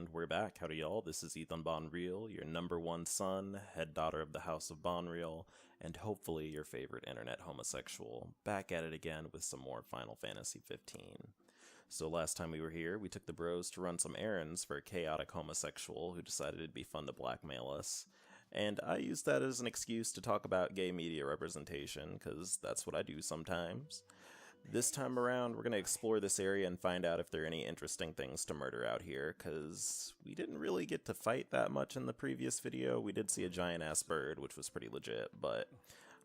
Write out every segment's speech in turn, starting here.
And we're back. Howdy y'all, this is Ethan Bonreal, your #1 son, head daughter of the House of Bonreal, and hopefully your favorite internet homosexual, back at it again with some more Final Fantasy 15. So last time we were here, we took the bros to run some errands for a chaotic homosexual who decided it'd be fun to blackmail us. And I used that as an excuse to talk about gay media representation, because that's what I do sometimes. This time around, we're going to explore this area and find out if there are any interesting things to murder out here, because we didn't really get to fight that much in the previous video. We did see a giant-ass bird, which was pretty legit, but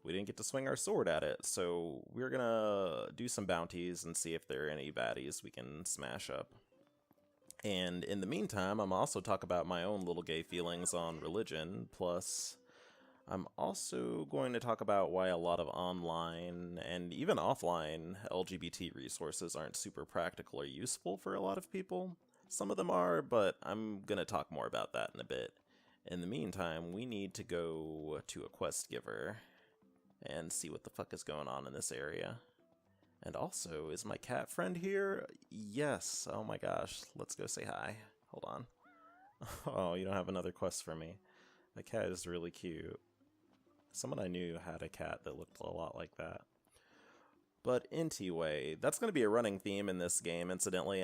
we didn't get to swing our sword at it, so we're going to do some bounties and see if there are any baddies we can smash up. And in the meantime, I'm also talk about my own little gay feelings on religion, plus I'm also going to talk about why a lot of online and even offline LGBT resources aren't super practical or useful for a lot of people. Some of them are, but I'm going to talk more about that in a bit. In the meantime, we need to go to a quest giver and see what the fuck is going on in this area. And also, is my cat friend here? Yes. Oh my gosh. Let's go say hi. Hold on. Oh, you don't have another quest for me. The cat is really cute. Someone I knew had a cat that looked a lot like that. But anyway, that's going to be a running theme in this game, incidentally.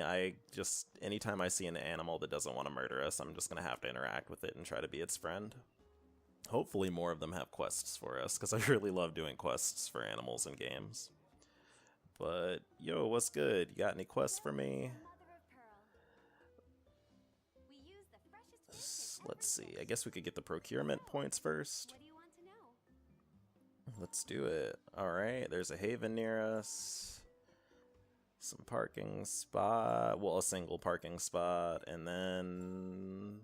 Anytime I see an animal that doesn't want to murder us, I'm just going to have to interact with it and try to be its friend. Hopefully more of them have quests for us, because I really love doing quests for animals in games. But, yo, what's good? You got any quests for me? Let's see, I guess we could get the procurement points first. Let's do it. Alright, there's a haven near us. Some parking spot. Well, a single parking spot. And then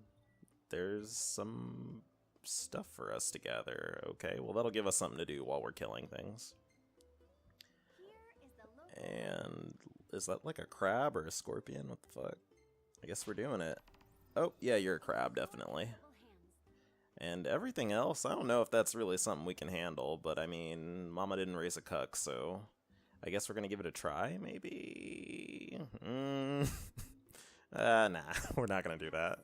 there's some stuff for us to gather. Okay, well that'll give us something to do while we're killing things. And is that like a crab or a scorpion? What the fuck? I guess we're doing it. Oh, yeah, you're a crab, definitely. And everything else, I don't know if that's really something we can handle, but I mean, Mama didn't raise a cuck, so I guess we're gonna give it a try, maybe? Nah, we're not gonna do that.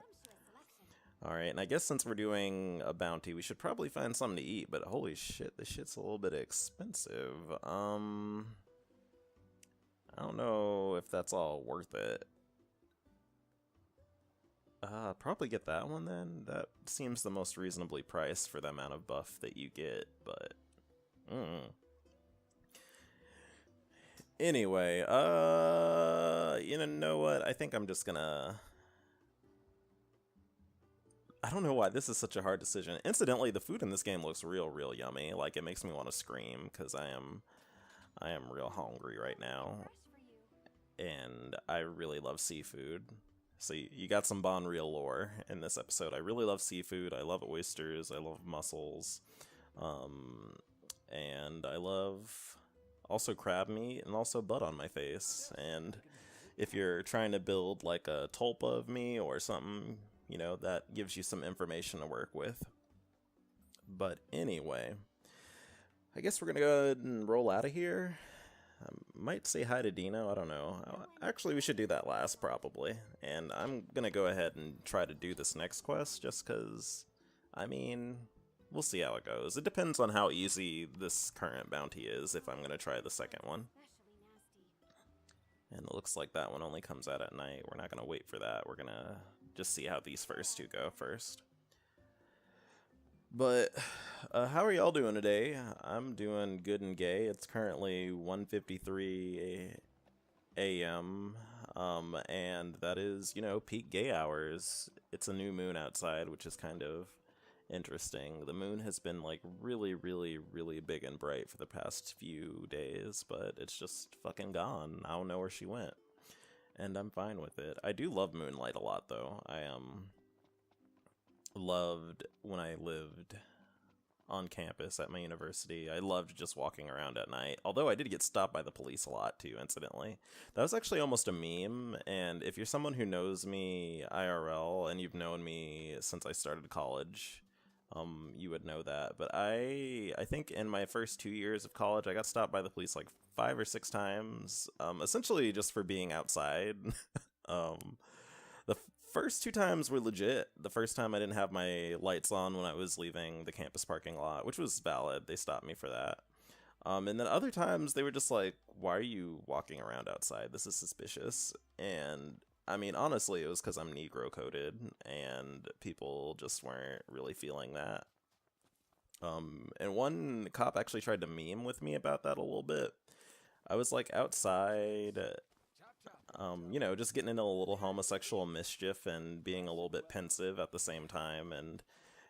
Alright, and I guess since we're doing a bounty, we should probably find something to eat, but holy shit, this shit's a little bit expensive. I don't know if that's all worth it. Probably get that one then. That seems the most reasonably priced for the amount of buff that you get, but... Anyway, you know what? I think I'm just gonna... I don't know why this is such a hard decision. Incidentally, the food in this game looks real yummy. Like, it makes me want to scream, because I am real hungry right now. And I really love seafood. So you got some Bonreal lore in this episode. I really love seafood. I love oysters. I love mussels. And I love also crab meat and also butt on my face. And if you're trying to build like a tulpa of me or something, you know, that gives you some information to work with. But anyway, I guess we're going to go ahead and roll out of here. I might say hi to Dino, I don't know. Actually, we should do that last, probably. And I'm gonna go ahead and try to do this next quest, just because, I mean, we'll see how it goes. It depends on how easy this current bounty is, if I'm gonna try the second one. And it looks like that one only comes out at night. We're not gonna wait for that. We're gonna just see how these first two go first. But, how are y'all doing today? I'm doing good and gay. It's currently 1:53 a.m., and that is, you know, peak gay hours. It's a new moon outside, which is kind of interesting. The moon has been, like, really big and bright for the past few days, but it's just fucking gone. I don't know where she went. And I'm fine with it. I do love moonlight a lot, though. Loved when I lived on campus at my university. I loved just walking around at night. Although I did get stopped by the police a lot too, incidentally. That was actually almost a meme, and if you're someone who knows me IRL and you've known me since I started college, you would know that. But I think in my first 2 years of college, I got stopped by the police like 5 or 6 times, essentially just for being outside. The first 2 times were legit. The first time I didn't have my lights on when I was leaving the campus parking lot, which was valid. They stopped me for that. And then other times they were just like, why are you walking around outside? This is suspicious. And I mean, honestly, it was because I'm Negro coded and people just weren't really feeling that. And one cop actually tried to meme with me about that a little bit. I was like outside, just getting into a little homosexual mischief and being a little bit pensive at the same time. And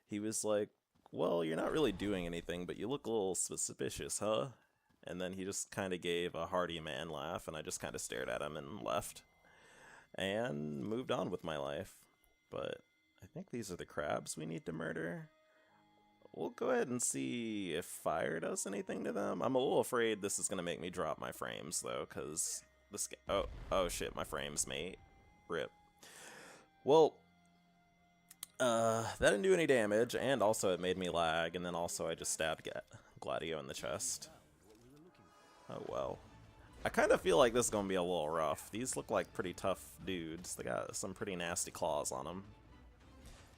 he was like, well, you're not really doing anything, but you look a little suspicious, huh? And then he just kind of gave a hearty man laugh, and I just kind of stared at him and left. And moved on with my life. But I think these are the crabs we need to murder. We'll go ahead and see if fire does anything to them. I'm a little afraid this is going to make me drop my frames, though, because this... Oh shit, my frames, mate. Rip. Well... that didn't do any damage, and also it made me lag, and then also I just stabbed Gladio in the chest. Oh well. I kind of feel like this is going to be a little rough. These look like pretty tough dudes. They got some pretty nasty claws on them.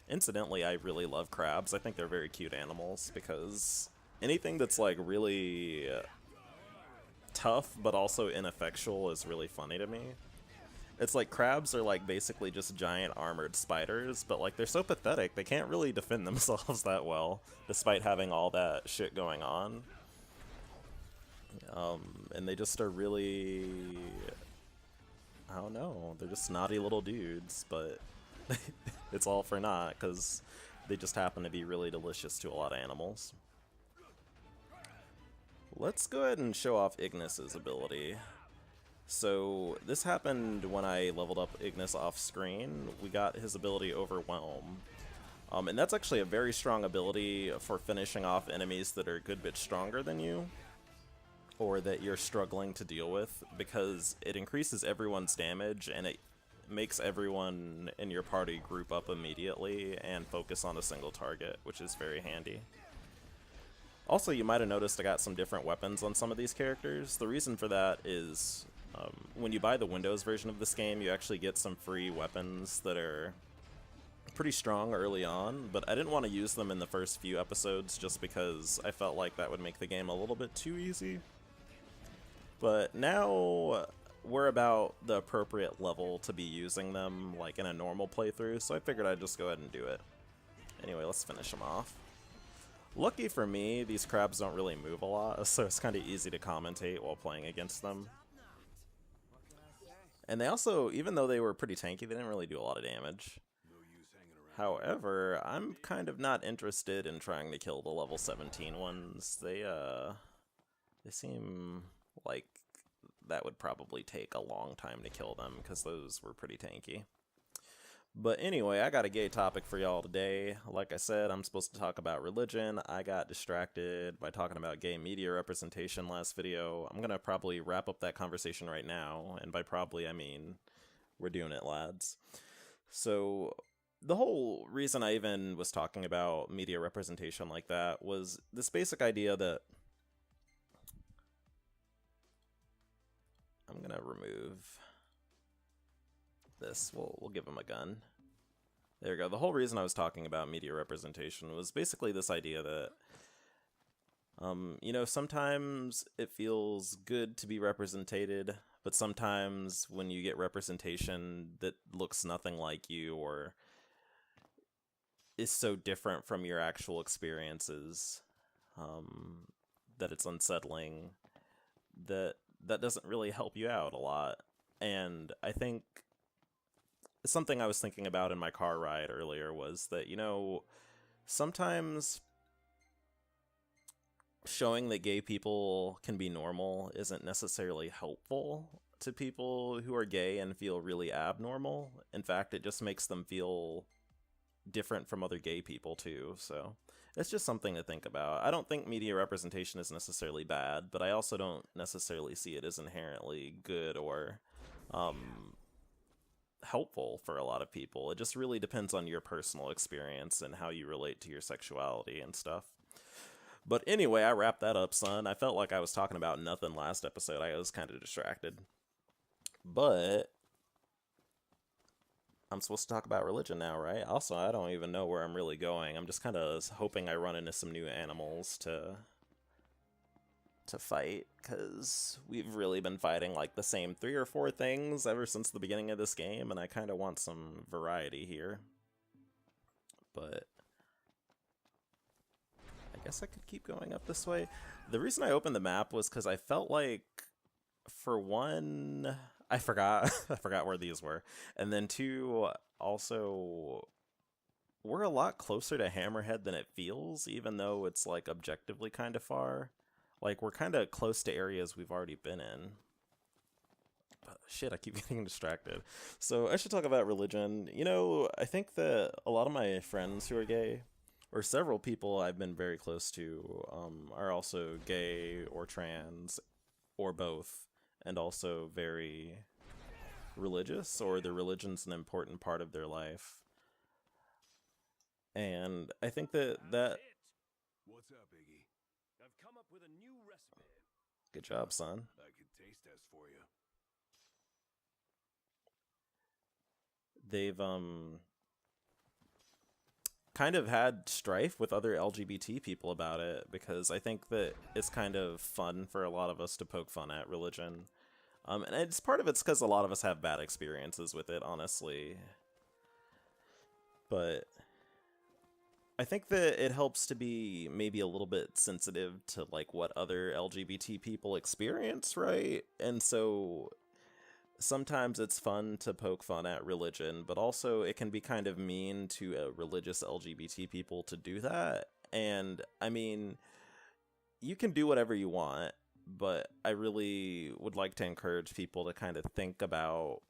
Incidentally, I really love crabs. I think they're very cute animals, because anything that's like really tough but also ineffectual is really funny to me. It's like crabs are like basically just giant armored spiders, but like they're so pathetic, they can't really defend themselves that well, despite having all that shit going on. And they just are really, I don't know, they're just snotty little dudes, but it's all for naught, because they just happen to be really delicious to a lot of animals. Let's go ahead and show off Ignis's ability. So this happened when I leveled up Ignis off screen. We got his ability Overwhelm. And that's actually a very strong ability for finishing off enemies that are a good bit stronger than you, or that you're struggling to deal with, because it increases everyone's damage and it makes everyone in your party group up immediately and focus on a single target, which is very handy. Also, you might have noticed I got some different weapons on some of these characters. The reason for that is when you buy the Windows version of this game, you actually get some free weapons that are pretty strong early on, but I didn't want to use them in the first few episodes just because I felt like that would make the game a little bit too easy. But now we're about the appropriate level to be using them, like in a normal playthrough, so I figured I'd just go ahead and do it. Anyway, let's finish them off. Lucky for me, these crabs don't really move a lot, so it's kind of easy to commentate while playing against them. And they also, even though they were pretty tanky, they didn't really do a lot of damage. However, I'm kind of not interested in trying to kill the level 17 ones. They seem like that would probably take a long time to kill them, because those were pretty tanky. But anyway, I got a gay topic for y'all today. Like I said, I'm supposed to talk about religion. I got distracted by talking about gay media representation last video. I'm gonna probably wrap up that conversation right now, and by probably I mean we're doing it, lads. So the whole reason I even was talking about media representation like that was this basic idea that I'm gonna remove this. We'll give him a gun. There we go. The whole reason I was talking about media representation was basically this idea that sometimes it feels good to be represented, but sometimes when you get representation that looks nothing like you or is so different from your actual experiences, that it's unsettling, that doesn't really help you out a lot. And I think something I was thinking about in my car ride earlier was that, sometimes showing that gay people can be normal isn't necessarily helpful to people who are gay and feel really abnormal. In fact, it just makes them feel different from other gay people too. So it's just something to think about. I don't think media representation is necessarily bad, but I also don't necessarily see it as inherently good or helpful for a lot of people. It just really depends on your personal experience and how you relate to your sexuality and stuff. But anyway, I wrapped that up, son. I felt like I was talking about nothing last episode. I was kind of distracted. But I'm supposed to talk about religion now, right? Also, I don't even know where I'm really going. I'm just kind of hoping I run into some new animals to fight, because we've really been fighting like the same 3 or 4 things ever since the beginning of this game, and I kind of want some variety here. But I guess I could keep going up this way. The reason I opened the map was because I felt like, for one, I forgot I forgot where these were, and then 2, also, we're a lot closer to Hammerhead than it feels, even though it's like objectively kind of far. Like, we're kind of close to areas we've already been in. But shit, I keep getting distracted. So I should talk about religion. You know, I think that a lot of my friends who are gay, or several people I've been very close to, are also gay or trans or both, and also very religious, or their religion's an important part of their life. And I think that What's up, Iggy? I've come up with a new recipe. good job, son. I can taste test for you. They've kind of had strife with other LGBT people about it, because I think that it's kind of fun for a lot of us to poke fun at religion. And it's part of it's because a lot of us have bad experiences with it, honestly. But I think that it helps to be maybe a little bit sensitive to like what other LGBT people experience, right? And so sometimes it's fun to poke fun at religion, but also it can be kind of mean to religious LGBT people to do that. And I mean, you can do whatever you want, but I really would like to encourage people to kind of think about,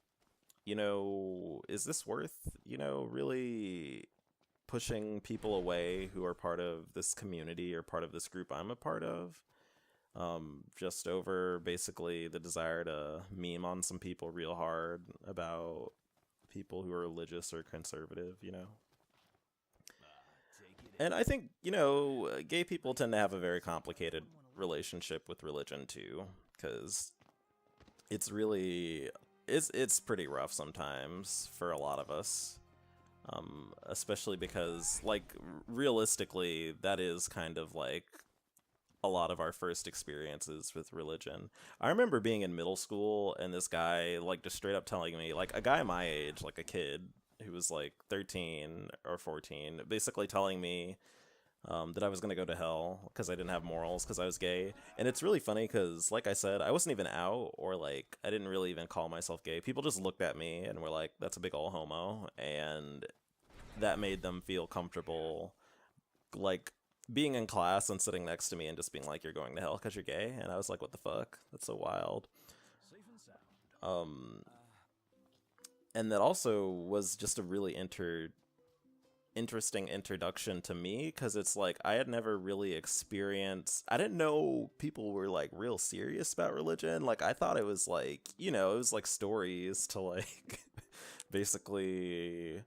you know, is this worth, you know, really pushing people away who are part of this community or part of this group I'm a part of? Just over basically the desire to meme on some people real hard about people who are religious or conservative, you know? And I think, you know, gay people tend to have a very complicated relationship with religion too, because it's really, it's pretty rough sometimes for a lot of us. Especially because, like, realistically, that is kind of like a lot of our first experiences with religion. I remember being in middle school and this guy, like, just straight up telling me, like, a guy my age, like a kid who was like 13 or 14, basically telling me that I was going to go to hell because I didn't have morals because I was gay. And it's really funny because, like I said, I wasn't even out, or like I didn't really even call myself gay. People just looked at me and were like, that's a big ol' homo. And that made them feel comfortable, like, being in class and sitting next to me and just being like, you're going to hell because you're gay. And I was like, what the fuck? That's so wild. And that also was just a really interesting introduction to me, because it's like I had never really experienced, I didn't know people were like real serious about religion. Like, I thought it was like, you know, it was like stories to like basically,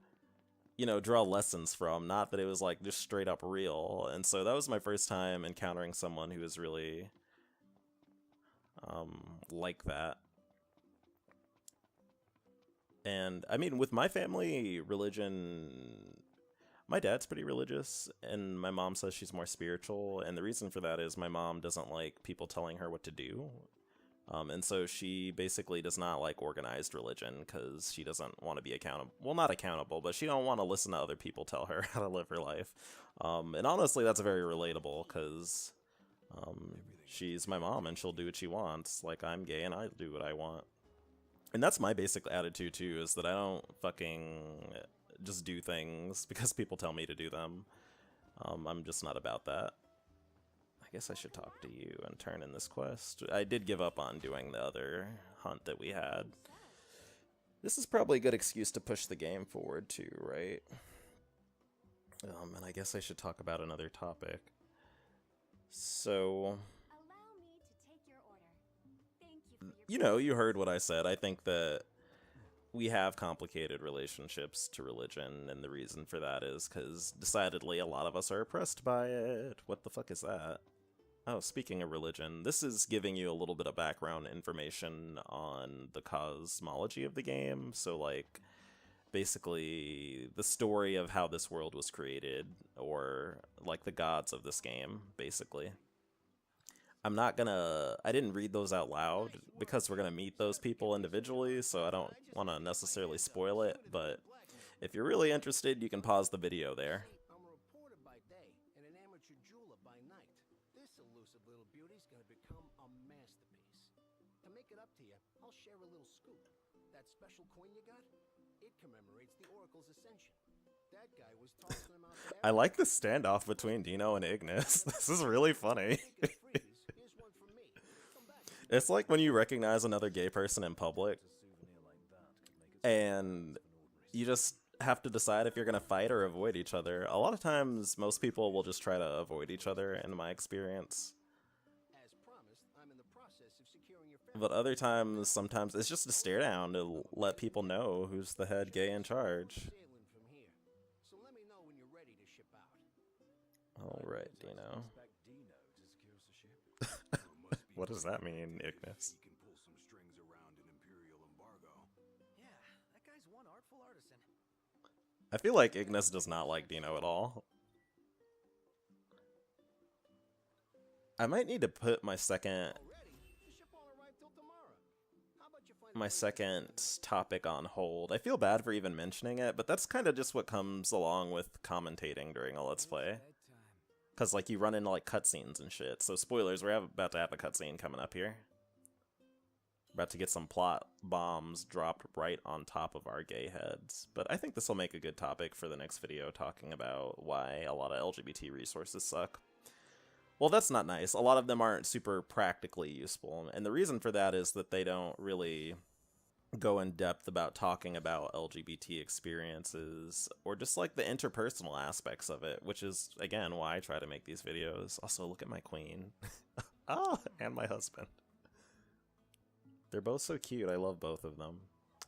you know, draw lessons from, not that it was like just straight up real. And so that was my first time encountering someone who was really like that. And I mean, with my family, religion, my dad's pretty religious, and my mom says she's more spiritual, and the reason for that is my mom doesn't like people telling her what to do. And so she basically does not like organized religion, because she doesn't want to be accountable. Well, not accountable, but she don't want to listen to other people tell her how to live her life. And honestly, that's very relatable, because she's my mom, and she'll do what she wants. Like, I'm gay, and I do what I want. And that's my basic attitude, too, is that I don't fucking just do things because people tell me to do them. I'm just not about that. I guess I should talk to you and turn in this quest. I did give up on doing the other hunt that we had. This is probably a good excuse to push the game forward, too, right? And I guess I should talk about another topic. So, you know, you heard what I said. I think that we have complicated relationships to religion, and the reason for that is because decidedly a lot of us are oppressed by it. What the fuck is that? Oh, speaking of religion, this is giving you a little bit of background information on the cosmology of the game. So, like, basically the story of how this world was created, or like the gods of this game, basically. I didn't read those out loud because we're gonna meet those people individually, so I don't want to necessarily spoil it, but if you're really interested, you can pause the video there. I'm a reporter by day and an amateur jeweler by night. This elusive little beauty's gonna become a masterpiece. To make it up to you, I'll share a little scoop. That special coin you got? It commemorates the Oracle's ascension. That guy was tossing them out there. I like the standoff between Dino and Ignis. This is really funny. Here's one from me. Come back. It's like when you recognize another gay person in public, and you just have to decide if you're gonna fight or avoid each other. A lot of times, most people will just try to avoid each other, in my experience. As promised, I'm in the process of securing your family. But other times, sometimes it's just a stare down to let people know who's the head gay in charge. Sailing from here. So let me know when you're ready to ship out. Alright, Dino. Expect Dino to secure us a ship. What does that mean, Ignis? He can pull some strings around an Imperial embargo. Yeah, that guy's one artful artisan. I feel like Ignis does not like Dino at all. I might need to put my second Already? The ship won't arrive till tomorrow. How about you find my second topic on hold. I feel bad for even mentioning it, but that's kind of just what comes along with commentating during a Let's Play. Because, like, you run into, like, cutscenes and shit. So, spoilers, we're about to have a cutscene coming up here. About to get some plot bombs dropped right on top of our gay heads. But I think this will make a good topic for the next video, talking about why a lot of LGBT resources suck. Well, that's not nice. A lot of them aren't super practically useful. And the reason for that is that they don't really go in depth about talking about LGBT experiences or just like the interpersonal aspects of it, which is, again, why I try to make these videos. Also, look at my queen. Oh, and my husband. They're both so cute. I love both of them.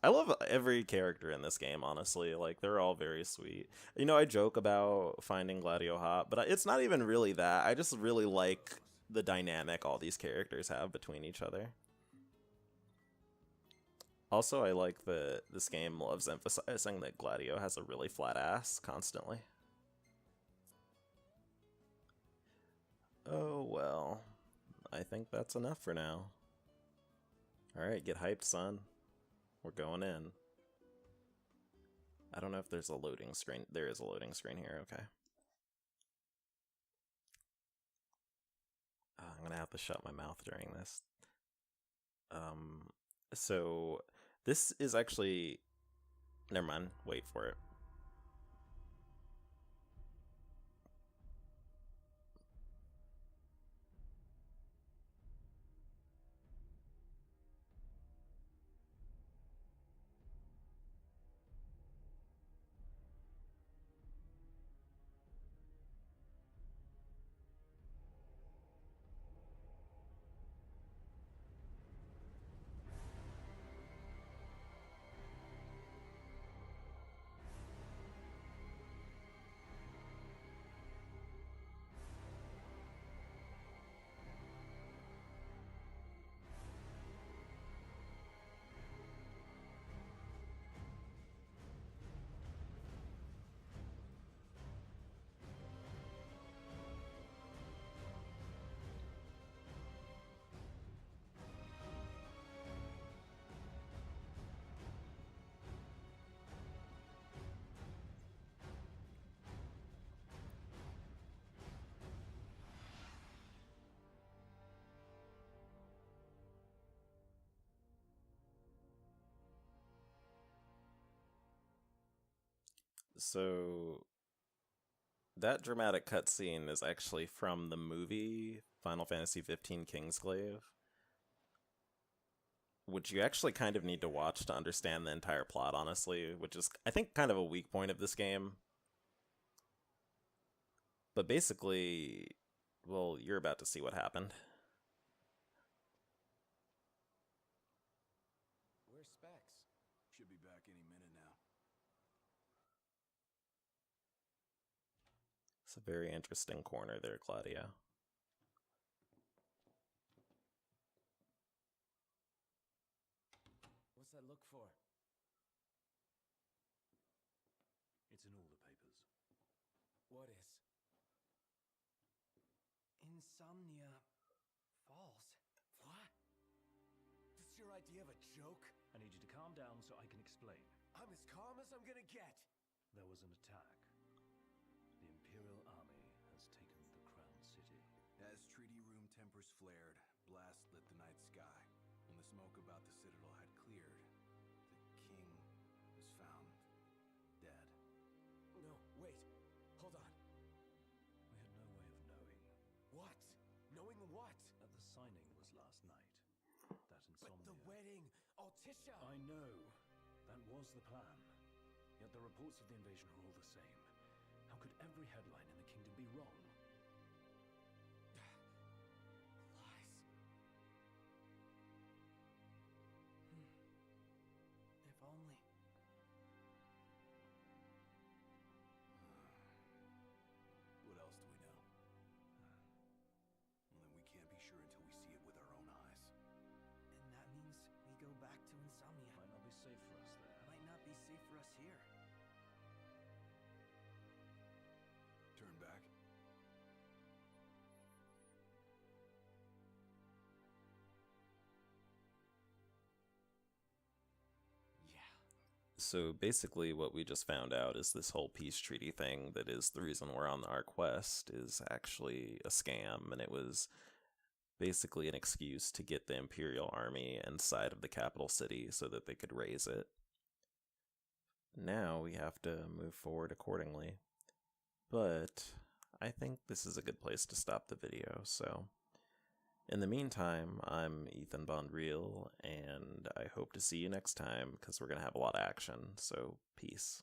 I love every character in this game, honestly. Like, they're all very sweet. You know, I joke about finding Gladio hot, but it's not even really that. I just really like the dynamic all these characters have between each other. Also, I like that this game loves emphasizing that Gladio has a really flat ass constantly. Oh, well. I think that's enough for now. Alright, get hyped, son. We're going in. I don't know if there's a loading screen. There is a loading screen here, okay. Oh, I'm gonna have to shut my mouth during this. So this is actually, never mind, wait for it. So that dramatic cutscene is actually from the movie Final Fantasy XV Kingsglaive, which you actually kind of need to watch to understand the entire plot, honestly, which is, I think, kind of a weak point of this game. But basically, well, you're about to see what happened. Where's Specs? Should be back any minute now. It's a very interesting corner there, Claudia. What's that look for? What is? Insomnia Falls. What? This your idea of a joke? I need you to calm down so I can explain. I'm as calm as I'm gonna get. There was an attack. The Imperial Army has taken the Crown City. As treaty room tempers flared, blast lit the night sky. When the smoke about the Citadel had cleared, the king was found dead. No, wait. Hold on. We had no way of knowing. What? Knowing what? That the signing was last night. That But insomnia. the wedding! Altisha! I know. That was the plan. Yet the reports of the invasion are all the same. How could every headline in the kingdom be wrong? Lies. If only. What else do we know? Well, then we can't be sure until we see it with our own eyes. And that means we go back to Insomnia. Might not be safe for us there. Might not be safe for us here. Turn back. So basically what we just found out is this whole peace treaty thing that is the reason we're on our quest is actually a scam, and it was basically an excuse to get the Imperial Army inside of the capital city so that they could raise it. Now we have to move forward accordingly. But I think this is a good place to stop the video, so in the meantime, I'm Ethan Bonreal, and I hope to see you next time, because we're going to have a lot of action, so peace.